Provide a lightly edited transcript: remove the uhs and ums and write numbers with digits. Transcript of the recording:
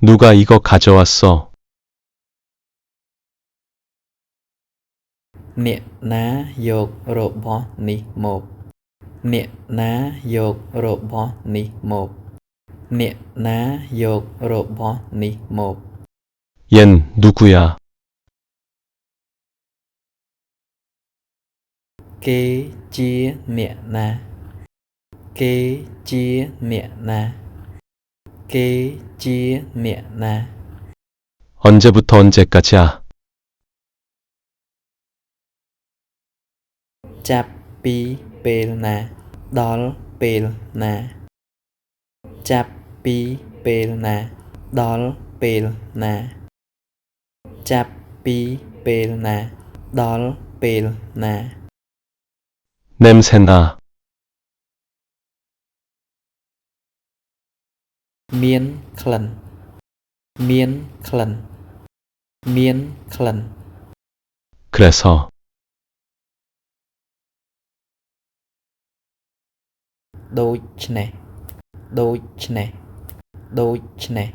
누가 이거 가져왔어? អ្នកណាយករបស់នេះមកអ្នកណាយករបស់នេះមកអ្នកណាយករបស់នេះមក 얜 누구야? គេជាអ្នកណាគេជាអ្នកណាគេជាអ្នកណា 언제부터 언제까지야? ចាប់ពីពេលណាដល់ពេលណាចាប់ពីពេលណាដល់ពេលណាចាប់ពីពេលណាដល់ពេលណា 냄새나. មានក្លិនមានក្លិនមានក្លិន 그래서 ដូច្នេះដូច្នេះដូច្នេះ